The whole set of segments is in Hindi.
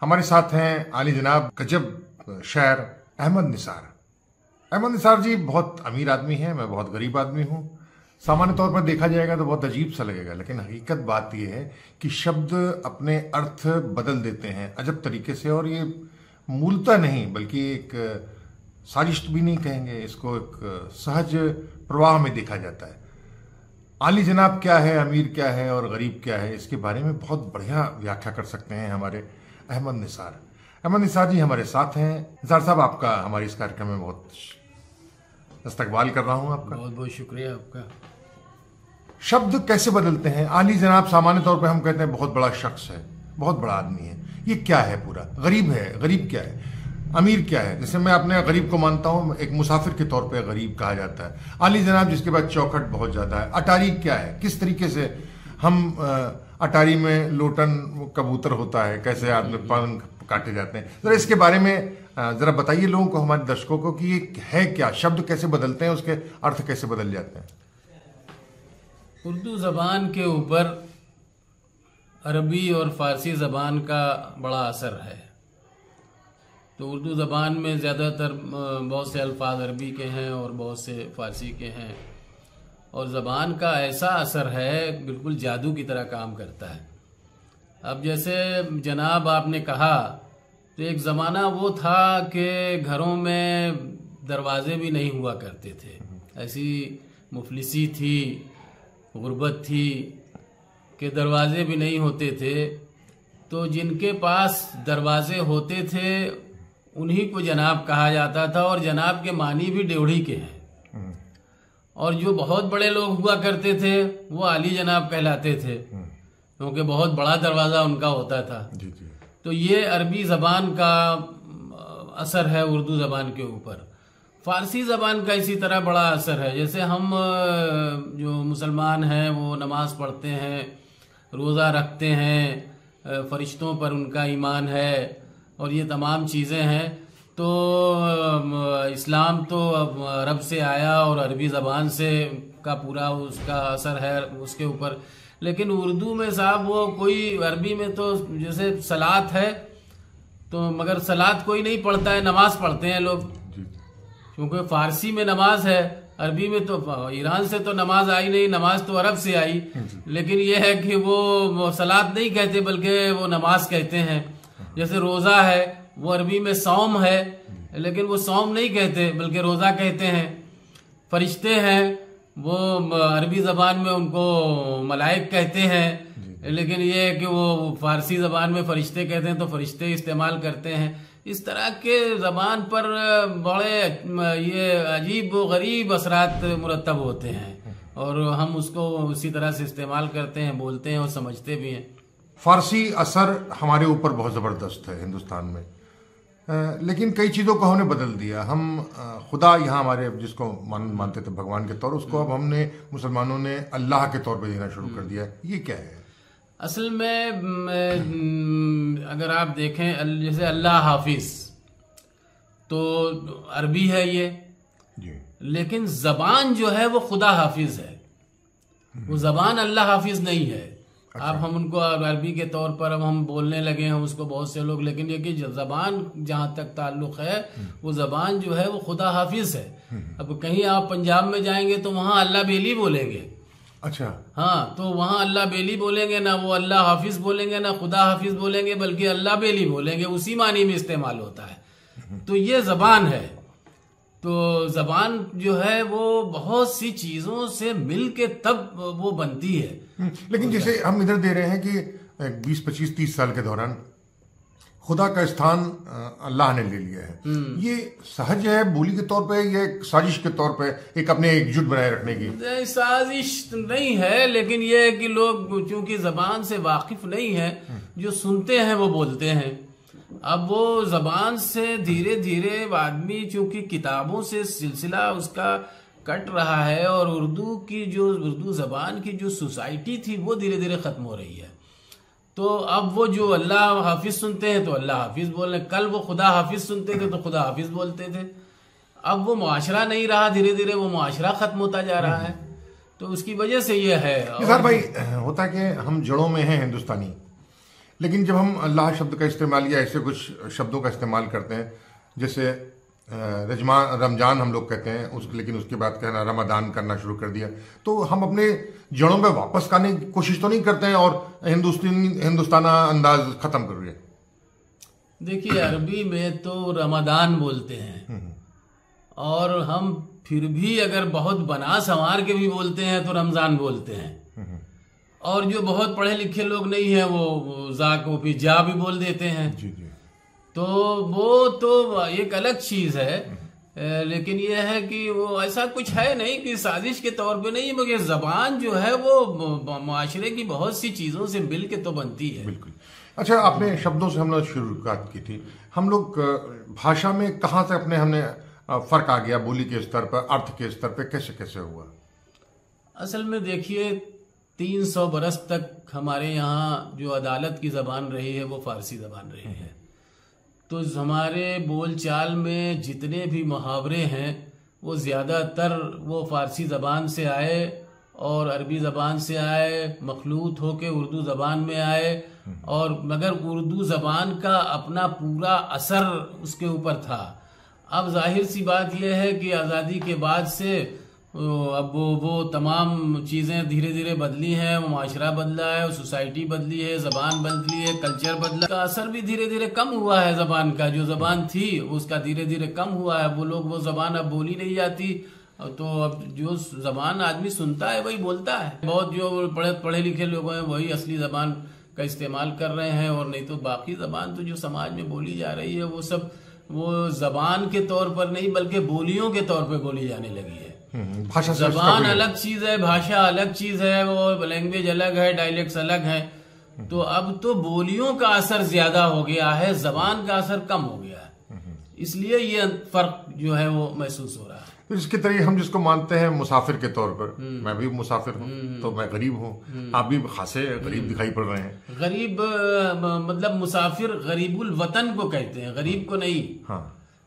हमारे साथ हैं आली जनाब गजब शायर अहमद निसार। अहमद निसार जी बहुत अमीर आदमी हैं, मैं बहुत गरीब आदमी हूँ। सामान्य तौर पर देखा जाएगा तो बहुत अजीब सा लगेगा, लेकिन हकीकत बात यह है कि शब्द अपने अर्थ बदल देते हैं अजब तरीके से, और ये मूलतः नहीं बल्कि एक साजिश भी नहीं कहेंगे, इसको एक सहज प्रवाह में देखा जाता है। आली जनाब क्या है, अमीर क्या है और गरीब क्या है, इसके बारे में बहुत बढ़िया व्याख्या कर सकते हैं हमारे अहमद निसार। अहमद निसार जी हमारे साथ हैं। निसार साहब, आपका हमारे इस कार्यक्रम में बहुत इस्तकबाल कर रहा हूं आपका। बहुत बहुत शुक्रिया आपका। शब्द कैसे बदलते हैं? आली जनाब सामान्य तौर पे हम कहते हैं बहुत बड़ा शख्स है, बहुत बड़ा आदमी है, ये क्या है पूरा? गरीब है, गरीब क्या है? अमीर क्या है? जैसे मैं अपने गरीब को मानता हूं, एक मुसाफिर के तौर पे गरीब कहा जाता है। आली जनाब जिसके पास चौखट बहुत ज्यादा है। अटारी क्या है? किस तरीके से हम अटारी में लोटन कबूतर होता है, कैसे आदमी पंख काटे जाते हैं, जरा इसके बारे में जरा बताइए लोगों को, हमारे दर्शकों को, कि ये है क्या? शब्द कैसे बदलते हैं, उसके अर्थ कैसे बदल जाते हैं? उर्दू ज़बान के ऊपर अरबी और फ़ारसी ज़बान का बड़ा असर है। तो उर्दू ज़बान में ज़्यादातर बहुत से अल्फाज अरबी के हैं और बहुत से फ़ारसी के हैं, और ज़बान का ऐसा असर है बिल्कुल जादू की तरह काम करता है। अब जैसे जनाब आपने कहा, तो एक ज़माना वो था कि घरों में दरवाजे भी नहीं हुआ करते थे, ऐसी मुफलिसी थी, गुर्बत थी कि दरवाजे भी नहीं होते थे। तो जिनके पास दरवाजे होते थे उन्हीं को जनाब कहा जाता था, और जनाब के मानी भी ड्योढ़ी के हैं। और जो बहुत बड़े लोग हुआ करते थे वो आली जनाब कहलाते थे, क्योंकि बहुत बड़ा दरवाज़ा उनका होता था। जी जी। तो ये अरबी ज़बान का असर है उर्दू ज़बान के ऊपर। फ़ारसी ज़बान का इसी तरह बड़ा असर है। जैसे हम जो मुसलमान हैं वो नमाज पढ़ते हैं, रोज़ा रखते हैं, फ़रिश्तों पर उनका ईमान है और ये तमाम चीज़ें हैं। तो इस्लाम तो अरब से आया और अरबी ज़बान से का पूरा उसका असर है उसके ऊपर। लेकिन उर्दू में साहब वो कोई, अरबी में तो जैसे सलात है, तो मगर सलात कोई नहीं पढ़ता है, नमाज पढ़ते हैं लोग, क्योंकि फ़ारसी में नमाज है। अरबी में तो ईरान से तो नमाज आई नहीं, नमाज तो अरब से आई, लेकिन ये है कि वो सलात नहीं कहते बल्कि वो नमाज कहते हैं। जैसे रोज़ा है, वो अरबी में सौम है, लेकिन वो सौम नहीं कहते बल्कि रोज़ा कहते हैं। फरिश्ते हैं, वो अरबी ज़बान में उनको मलाइक कहते हैं, लेकिन ये है कि वो फ़ारसी ज़बान में फरिश्ते कहते हैं, तो फरिश्ते इस्तेमाल करते हैं। इस तरह के ज़बान पर बड़े ये अजीब व गरीब असरात मुरतब होते हैं, और हम उसको उसी तरह से इस्तेमाल करते हैं, बोलते हैं और समझते भी हैं। फारसी असर हमारे ऊपर बहुत ज़बरदस्त है हिंदुस्तान में, लेकिन कई चीज़ों को हमने बदल दिया। हम खुदा यहाँ हमारे जिसको मानते थे भगवान के तौर, उसको अब हमने मुसलमानों ने अल्लाह के तौर पे देना शुरू कर दिया। ये क्या है? असल में अगर आप देखें, जैसे अल्लाह हाफिज तो अरबी है ये जी, लेकिन ज़बान जो है वो खुदा हाफिज है, वो ज़बान अल्लाह हाफिज नहीं है। अब हम उनको अरबी के तौर पर अब हम बोलने लगे हैं उसको बहुत से लोग, लेकिन ये कि ज़बान जहाँ तक ताल्लुक़ है वो ज़बान जो है वो खुदा हाफिज है। अब कहीं आप पंजाब में जाएंगे तो वहाँ अल्लाह बेली बोलेंगे। अच्छा, हाँ, तो वहाँ अल्लाह बेली बोलेंगे, ना वो अल्लाह हाफिज बोलेंगे ना खुदा हाफिज बोलेंगे, बल्कि अल्लाह बेली बोलेंगे, उसी मानी में इस्तेमाल होता है। तो ये ज़बान है। तो ज़बान जो है वो बहुत सी चीज़ों से मिल के तब वो बनती है। लेकिन जैसे हम इधर दे रहे हैं कि 20, 25, 30 साल के दौरान खुदा का स्थान अल्लाह ने ले लिया है, ये सहज है बोली के तौर पे, ये एक साजिश के तौर पे, एक अपने एकजुट बनाए रखने की? साजिश नहीं है, लेकिन ये है कि लोग चूंकि ज़बान से वाकिफ नहीं है, जो सुनते हैं वो बोलते हैं। अब वो ज़बान से धीरे धीरे आदमी, चूंकि किताबों से सिलसिला उसका कट रहा है, और उर्दू ज़बान की जो सोसाइटी थी वो धीरे धीरे ख़त्म हो रही है। तो अब वो जो अल्लाह हाफिज सुनते हैं तो अल्लाह हाफिज बोल रहे, कल वो खुदा हाफिज सुनते थे तो खुदा हाफिज बोलते थे। अब वो मुआशरा नहीं रहा, धीरे धीरे वो मुआशरा ख़त्म होता जा रहा है, तो उसकी वजह से ये है। निसार भाई, होता कि हम जड़ों में हैं हिंदुस्तानी, लेकिन जब हम अल्लाह शब्द का इस्तेमाल या ऐसे कुछ शब्दों का इस्तेमाल करते हैं, जैसे रमजान हम लोग कहते हैं लेकिन उसके बाद कहना रमदान करना शुरू कर दिया, तो हम अपने जड़ों में वापस आने की कोशिश तो नहीं करते हैं और हिंदुस्ताना अंदाज खत्म कर रहे हैं? देखिए, अरबी में तो रमदान बोलते हैं और हम फिर भी अगर बहुत बना संवार के भी बोलते हैं तो रमजान बोलते हैं। और जो बहुत पढ़े लिखे लोग नहीं है वो जा को भी जा भी बोल देते हैं। जी जी। तो वो तो एक अलग चीज है, लेकिन ये है कि वो ऐसा कुछ है नहीं कि साजिश के तौर पे नहीं, मगर जबान जो है वो माशरे की बहुत सी चीजों से मिल के तो बनती है। बिल्कुल। अच्छा, आपने शब्दों से हम लोग शुरुआत की थी, हम लोग भाषा में कहाँ से हमने फर्क आ गया, बोली के स्तर पर, अर्थ के स्तर पर कैसे कैसे हुआ? असल में देखिए, 300 बरस तक हमारे यहाँ जो अदालत की जबान रही है वो फारसी जबान रही है। तो हमारे बोलचाल में जितने भी मुहावरे हैं वो ज़्यादातर वो फारसी ज़बान से आए और अरबी ज़बान से आए, मखलूत होके उर्दू ज़बान में आए। और मगर उर्दू ज़बान का अपना पूरा असर उसके ऊपर था। अब जाहिर सी बात यह है कि आज़ादी के बाद से अब वो तमाम चीज़ें धीरे धीरे बदली हैं, वो माशरा बदला है, सोसाइटी बदली है, ज़बान बदली है, कल्चर बदला, का असर भी धीरे धीरे कम हुआ है। ज़बान का जो ज़बान थी उसका धीरे धीरे कम हुआ है। वो लोग वो ज़बान अब बोली नहीं जाती, तो अब जो ज़बान आदमी सुनता है वही बोलता है। बहुत जो पढ़े लिखे लोग हैं वही असली ज़बान का इस्तेमाल कर रहे हैं, और नहीं तो बाकी ज़बान तो जो समाज में बोली जा रही है वो सब वो ज़बान के तौर पर नहीं बल्कि बोलियों के तौर पर बोली जाने लगी है। भाषा जबान अलग चीज है, भाषा अलग चीज है, वो लैंग्वेज अलग है, डायलेक्ट्स अलग है। तो अब तो बोलियों का असर ज्यादा हो गया है, जबान का असर कम हो गया है, इसलिए ये फर्क जो है वो महसूस हो रहा है। तो इसके तरीके हम जिसको मानते हैं मुसाफिर के तौर पर, मैं भी मुसाफिर हूँ, तो मैं गरीब हूँ, आप भी खासे गरीब दिखाई पड़ रहे हैं। गरीब मतलब मुसाफिर गरीबुल वतन को कहते हैं, गरीब को नहीं। हाँ,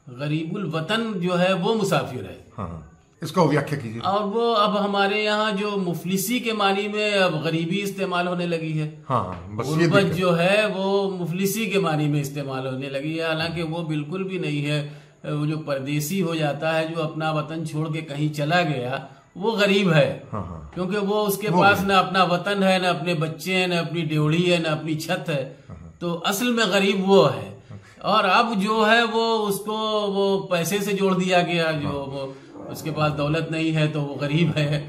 गरीबुल वतन जो है वो मुसाफिर है। हाँ, इसको व्याख्या कीजिए। और वो अब हमारे यहाँ जो मुफलिसी के मानी में अब गरीबी इस्तेमाल होने लगी है। हाँ, बस ये गुर्बत जो है वो मुफलिसी के मानी में इस्तेमाल होने लगी है, हालांकि वो बिल्कुल भी नहीं है। वो जो परदेसी हो जाता है, जो अपना वतन छोड़ के कहीं चला गया, वो गरीब है। हाँ, हाँ, क्योंकि वो उसके पास न अपना वतन है, न अपने बच्चे हैं, न अपनी ड्योढ़ी है, न अपनी छत है। तो असल में गरीब वो है। और अब जो है वो उसको वो पैसे से जोड़ दिया गया, जो वो उसके पास दौलत नहीं है तो वो गरीब है।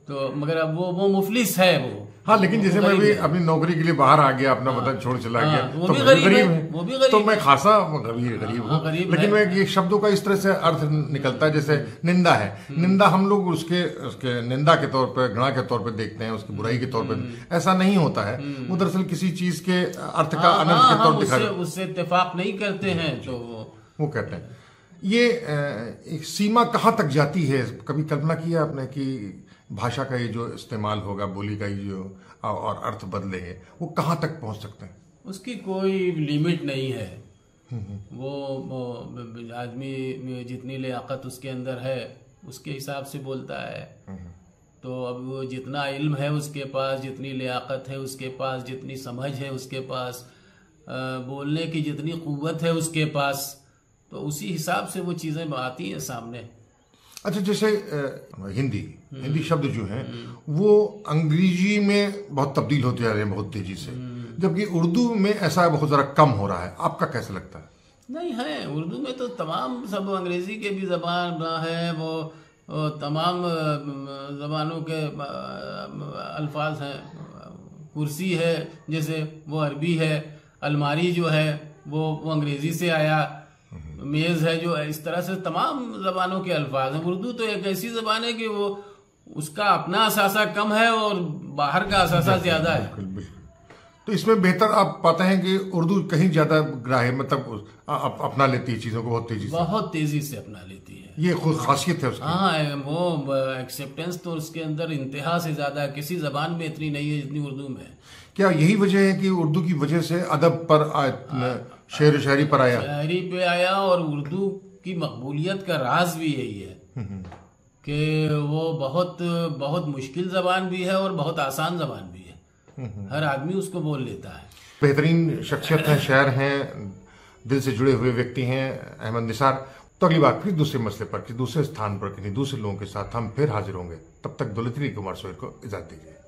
तो मगर अब वो मुफलिस है वो। हाँ, लेकिन जैसे मैं भी अपनी नौकरी के लिए बाहर आ गया, अपना वतन छोड़ चला गया, वो तो भी मैं गरीब गरीब है, है, वो भी गरीब तो मैं है। खासा गरीब हूँ। लेकिन मैं ये शब्दों का इस तरह से अर्थ निकलता है, जैसे निंदा है, निंदा हम लोग उसके निंदा के तौर पर, घृणा के तौर पर देखते हैं, उसकी बुराई के तौर पर। ऐसा नहीं होता है, वो दरअसल किसी चीज के अर्थ का अनर्थ के तौर दिखा, उससे इत्तेफाक नहीं करते हैं, तो वो कहते हैं। ये एक सीमा कहाँ तक जाती है? कभी कल्पना की है आपने कि भाषा का ये जो इस्तेमाल होगा, बोली का ये जो और अर्थ बदले हैं, वो कहाँ तक पहुंच सकते हैं? उसकी कोई लिमिट नहीं है। वो आदमी में जितनी लियाकत उसके अंदर है उसके हिसाब से बोलता है। तो अब वो जितना इल्म है उसके पास, जितनी लियाकत है उसके पास, जितनी समझ है उसके पास, बोलने की जितनी कुव्वत है उसके पास, तो उसी हिसाब से वो चीजें आती हैं सामने। अच्छा, जैसे हिंदी शब्द जो हैं वो अंग्रेजी में बहुत तब्दील होते जा रहे हैं बहुत तेजी से, जबकि उर्दू में ऐसा बहुत जरा कम हो रहा है। आपका कैसा लगता है? नहीं है, उर्दू में तो तमाम सब अंग्रेजी के भी जबान है, वो तमाम जबानों के अल्फाज हैं। कुर्सी है जैसे वो अरबी है, अलमारी जो है वो अंग्रेजी से आया, मेज़ है जो, इस तरह से तमाम जबानों के अल्फाज हैं। उर्दू तो एक ऐसी जबान है कि वो उसका अपना असासा कम है और बाहर का असासा ज्यादा है। बिल्कुल, बिल्कुल। तो इसमें बेहतर आप पाते हैं कि उर्दू कहीं ज्यादा ग्राह्य, मतलब अपना लेती है चीजों को बहुत तेजी से अपना लेती है। ये खुद खासियत है उसकी। हाँ, वो एक्सेप्टेंस तो उसके अंदर इंतहा से ज्यादा है, किसी जबान में इतनी नहीं है जितनी उर्दू में। क्या यही वजह है कि उर्दू की वजह से अदब पर, शेर शायरी पर आया, शायरी पे आया, और उर्दू की मकबूलियत का राज भी यही है कि वो बहुत मुश्किल जबान भी है और बहुत आसान जबान भी है। हर आदमी उसको बोल लेता है। बेहतरीन शख्सियत हैं, शायर हैं, दिल से जुड़े हुए व्यक्ति हैं अहमद निसार। तो अगली बार फिर दूसरे मसले पर, किसी दूसरे स्थान पर, किसी दूसरे लोगों के साथ हम फिर हाजिर होंगे। तब तक दौलत कुमार सोहेल को इजाजत दीजिए।